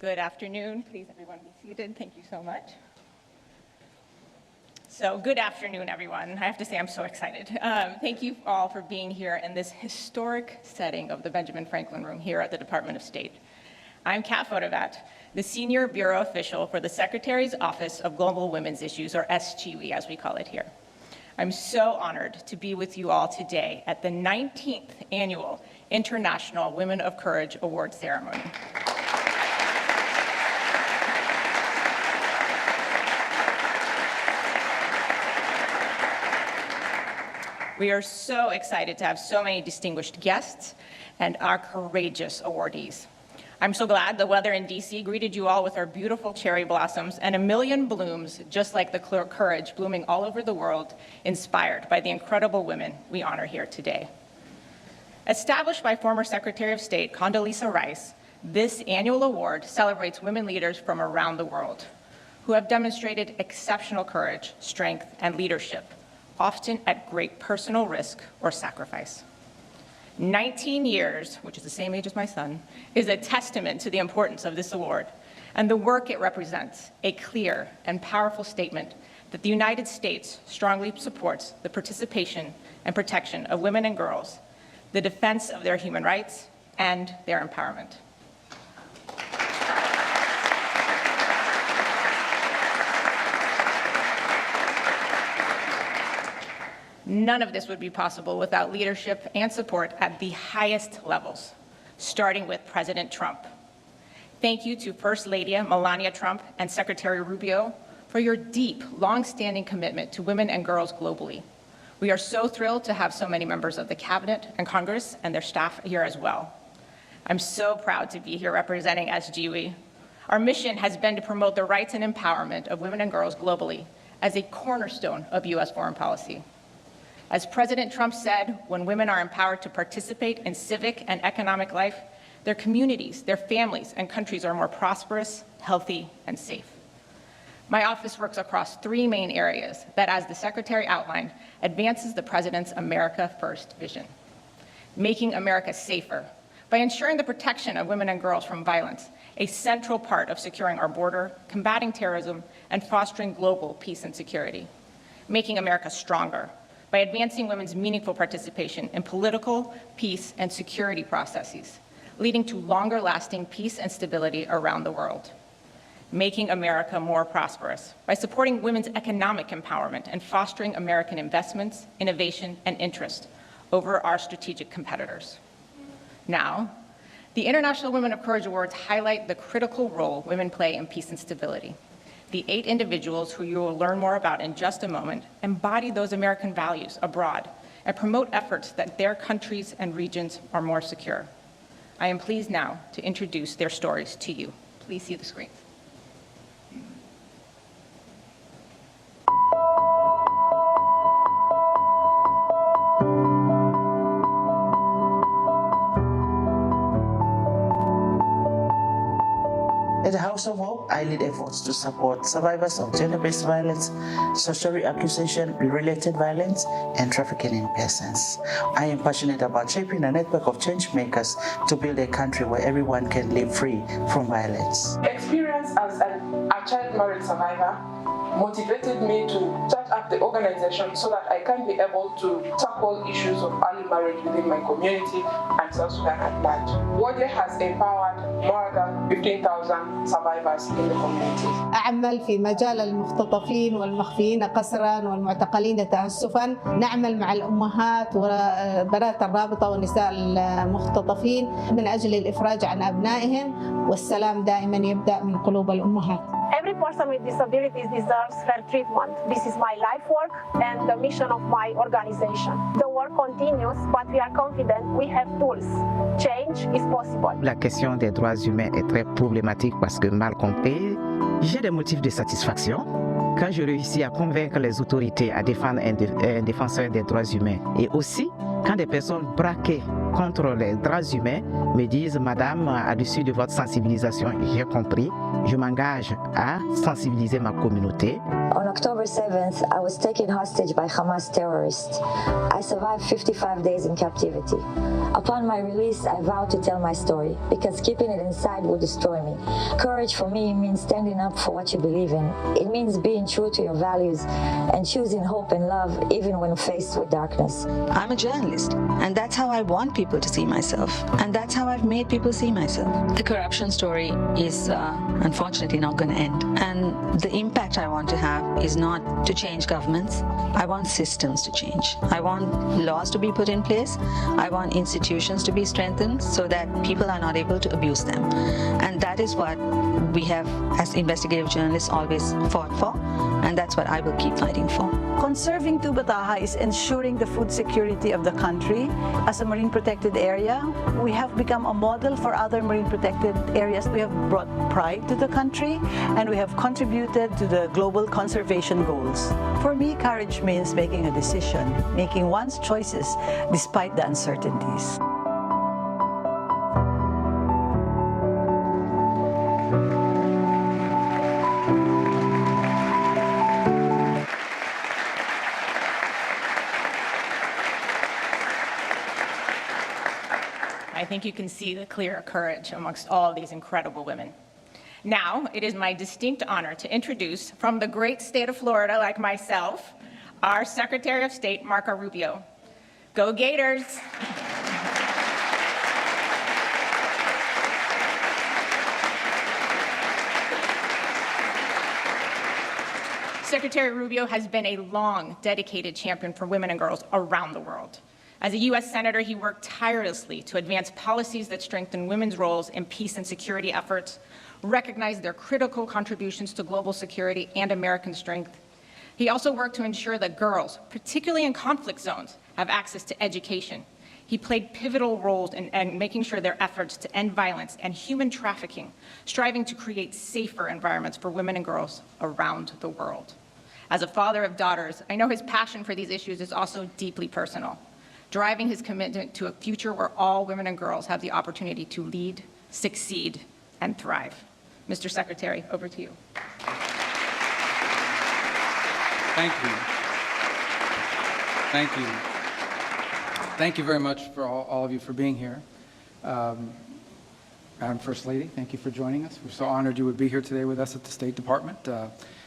Good afternoon. Please, everyone, be seated. Thank you so much. So, good afternoon, everyone. I have to say I'm so excited. Thank you all for being here in this historic setting of the Benjamin Franklin Room here at the Department of State. I'm Kat Fotovat, the Senior Bureau Official for the Secretary's Office of Global Women's Issues, or SGWE, as we call it here. I'm so honored to be with you all today at the 19th Annual International Women of Courage Award Ceremony. We are so excited to have so many distinguished guests and our courageous awardees. I'm so glad the weather in DC greeted you all with our beautiful cherry blossoms and a million blooms, just like the courage blooming all over the world, inspired by the incredible women we honor here today. Established by former Secretary of State Condoleezza Rice, this annual award celebrates women leaders from around the world who have demonstrated exceptional courage, strength, and leadership, often at great personal risk or sacrifice. 19 years, which is the same age as my son, is a testament to the importance of this award and the work it represents, a clear and powerful statement that the United States strongly supports the participation and protection of women and girls, the defense of their human rights, and their empowerment. None of this would be possible without leadership and support at the highest levels, starting with President Trump. Thank you to First Lady Melania Trump and Secretary Rubio for your deep, long-standing commitment to women and girls globally. We are so thrilled to have so many members of the Cabinet and Congress and their staff here as well. I'm so proud to be here representing SGWE. Our mission has been to promote the rights and empowerment of women and girls globally as a cornerstone of U.S. foreign policy. As President Trump said, when women are empowered to participate in civic and economic life, their communities, their families, and countries are more prosperous, healthy, and safe. My office works across three main areas that, as the Secretary outlined, advances the President's America First vision. Making America safer by ensuring the protection of women and girls from violence, a central part of securing our border, combating terrorism, and fostering global peace and security. Making America stronger by advancing women's meaningful participation in political, peace, and security processes, leading to longer-lasting peace and stability around the world. Making America more prosperous by supporting women's economic empowerment and fostering American investments, innovation, and interest over our strategic competitors. Now, the International Women of Courage Awards highlight the critical role women play in peace and stability. The 8 individuals who you will learn more about in just a moment embody those American values abroad and promote efforts that their countries and regions are more secure. I am pleased now to introduce their stories to you. Please see the screen. At the House of Hope, I lead efforts to support survivors of gender-based violence, social accusation-related violence, and trafficking in persons. I am passionate about shaping a network of change makers to build a country where everyone can live free from violence. Experience as a child marriage survivor motivated me to start up the organization so that I can be able to tackle issues of early marriage within my community and South Sudan at large. WODE has empowered more than 15,000 survivors in the community. أعمل في مجال المختطفين والمخفيين قسرا والمعتقلين تأسفا. نعمل مع الأمهات وبنات الرابطة والنساء المختطفين من أجل الإفراج عن أبنائهم والسلام دائما يبدأ من قلوب الأمهات. Every person with disabilities deserves fair treatment. This is my life work and the mission of my organization. The work continues, but we are confident we have tools. Change is possible. La question des droits humains est très problématique parce que mal compris, j'ai des motifs de satisfaction quand je réussis à convaincre les autorités à défendre un défenseur des droits humains et aussi quand des personnes braquées contre les droits humains me disent « Madame, à l'issue de votre sensibilisation, j'ai compris, je m'engage à sensibiliser ma communauté. » On October 7th, I was taken hostage by Hamas terrorists. I survived 55 days in captivity. Upon my release, I vowed to tell my story because keeping it inside would destroy me. Courage for me means standing up for what you believe in. It means being true to your values and choosing hope and love even when faced with darkness. I'm a journalist, and that's how I want people to see myself, and that's how I've made people see myself. The corruption story is unfortunately not going to end, and the impact I want to have is not to change governments. I want systems to change. I want laws to be put in place. I want institutions to be strengthened so that people are not able to abuse them. And that is what we have, as investigative journalists, always fought for, and that's what I will keep fighting for. Conserving Tubataha is ensuring the food security of the country. As a marine protected area, we have become a model for other marine protected areas. We have brought pride to the country, and we have contributed to the global conservation goals. For me, courage means making a decision, making one's choices despite the uncertainties. I think you can see the clear courage amongst all of these incredible women. Now, it is my distinct honor to introduce, from the great state of Florida, like myself, our Secretary of State, Marco Rubio. Go Gators! Secretary Rubio has been a long, dedicated champion for women and girls around the world. As a U.S. Senator, he worked tirelessly to advance policies that strengthen women's roles in peace and security efforts, recognize their critical contributions to global security and American strength. He also worked to ensure that girls, particularly in conflict zones, have access to education. He played pivotal roles in making sure their efforts to end violence and human trafficking, striving to create safer environments for women and girls around the world. As a father of daughters, I know his passion for these issues is also deeply personal, driving his commitment to a future where all women and girls have the opportunity to lead, succeed, and thrive. Mr. Secretary, over to you. Thank you. Thank you. Thank you very much for all of you for being here. Madam First Lady, thank you for joining us. We're so honored you would be here today with us at the State Department.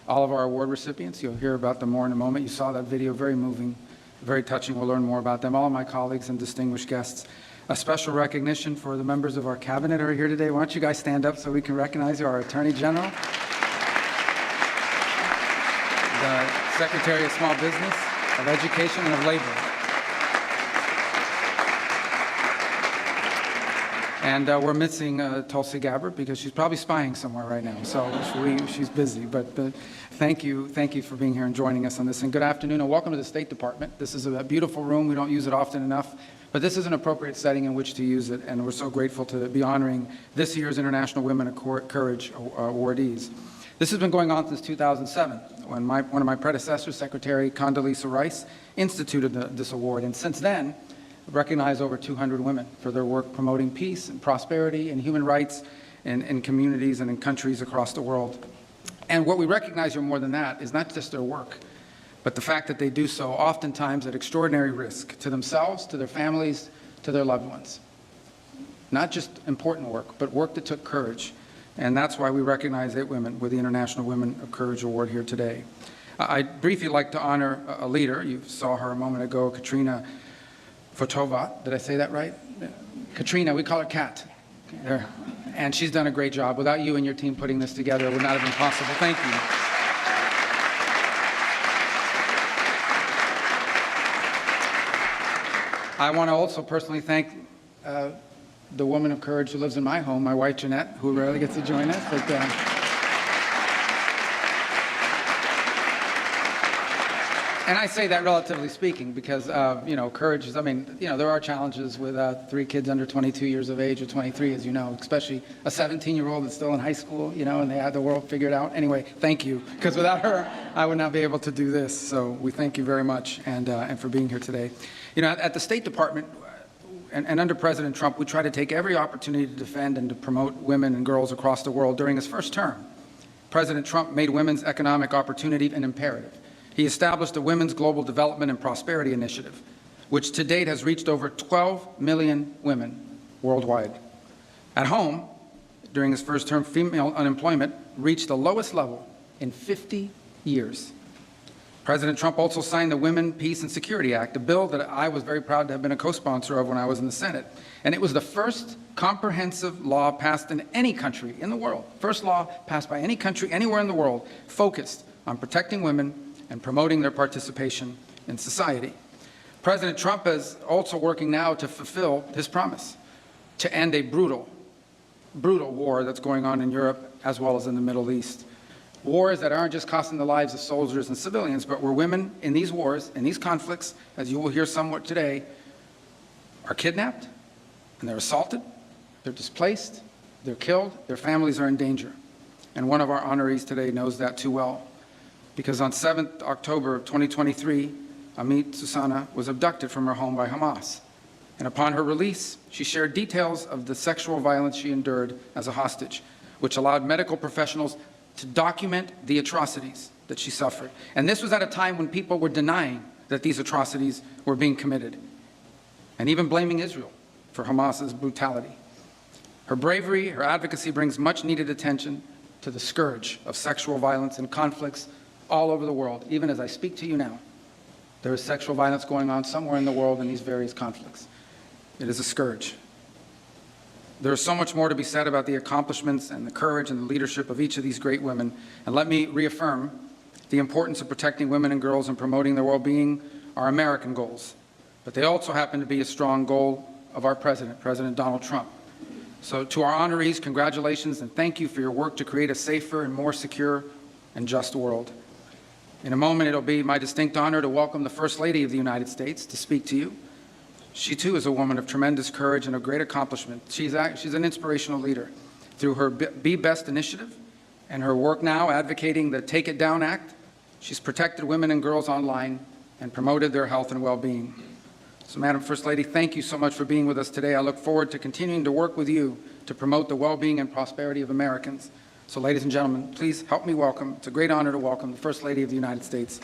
All of our award recipients, you'll hear about them more in a moment. You saw that video, very moving, very touching. We'll learn more about them. All of my colleagues and distinguished guests. A special recognition for the members of our cabinet who are here today. Why don't you guys stand up so we can recognize you? Our Attorney General, the Secretary of Small Business, of Education, and of Labor. And we're missing Tulsi Gabbard because she's probably spying somewhere right now. So she's busy. But thank you for being here and joining us on this. And good afternoon and welcome to the State Department. This is a beautiful room. We don't use it often enough. But this is an appropriate setting in which to use it. And we're so grateful to be honoring this year's International Women of Courage awardees. This has been going on since 2007 when one of my predecessors, Secretary Condoleezza Rice, instituted this award. And since then, recognize over 200 women for their work promoting peace and prosperity and human rights in communities and in countries across the world. And what we recognize here more than that is not just their work, but the fact that they do so oftentimes at extraordinary risk to themselves, to their families, to their loved ones. Not just important work, but work that took courage. And that's why we recognize 8 women with the International Women of Courage Award here today. I'd briefly like to honor a leader. You saw her a moment ago, Katrina Fotova, did I say that right? Katrina, we call her Kat. There. And she's done a great job. Without you and your team putting this together, it would not have been possible. Thank you. I want to also personally thank the woman of courage who lives in my home, my wife Jeanette, who rarely gets to join us. But, and I say that relatively speaking because, courage is, there are challenges with 3 kids under 22 years of age or 23, as you know, especially a 17-year-old that's still in high school, and they had the world figured out. Anyway, thank you, because without her, I would not be able to do this. So we thank you very much and for being here today. At the State Department and under President Trump, we try to take every opportunity to defend and to promote women and girls across the world. During his first term, President Trump made women's economic opportunity an imperative. He established the Women's Global Development and Prosperity Initiative, which to date has reached over 12 million women worldwide. At home, during his first term, female unemployment reached the lowest level in 50 years. President Trump also signed the Women, Peace, and Security Act, a bill that I was very proud to have been a co-sponsor of when I was in the Senate. And it was the first comprehensive law passed in any country in the world, first law passed by any country anywhere in the world, focused on protecting women and promoting their participation in society. President Trump is also working now to fulfill his promise to end a brutal war that's going on in Europe as well as in the Middle East. Wars that aren't just costing the lives of soldiers and civilians, but where women in these wars, in these conflicts, as you will hear somewhat today, are kidnapped and they're assaulted, they're displaced, they're killed, their families are in danger. And one of our honorees today knows that too well, because on 7th October of 2023, Amit, Susanna, was abducted from her home by Hamas. And upon her release, she shared details of the sexual violence she endured as a hostage, which allowed medical professionals to document the atrocities that she suffered. And this was at a time when people were denying that these atrocities were being committed, and even blaming Israel for Hamas's brutality. Her bravery, her advocacy brings much needed attention to the scourge of sexual violence and conflicts all over the world. Even as I speak to you now, there is sexual violence going on somewhere in the world in these various conflicts. It is a scourge. There is so much more to be said about the accomplishments and the courage and the leadership of each of these great women. And let me reaffirm the importance of protecting women and girls and promoting their well-being are American goals. But they also happen to be a strong goal of our president, President Donald Trump. So to our honorees, congratulations and thank you for your work to create a safer and more secure and just world. In a moment, it'll be my distinct honor to welcome the First Lady of the United States to speak to you. She too is a woman of tremendous courage and a great accomplishment. She's an inspirational leader. Through her Be Best initiative and her work now advocating the Take It Down Act, she's protected women and girls online and promoted their health and well-being. So, Madam First Lady, thank you so much for being with us today. I look forward to continuing to work with you to promote the well-being and prosperity of Americans. So, ladies and gentlemen, please help me welcome, it's a great honor to welcome the First Lady of the United States,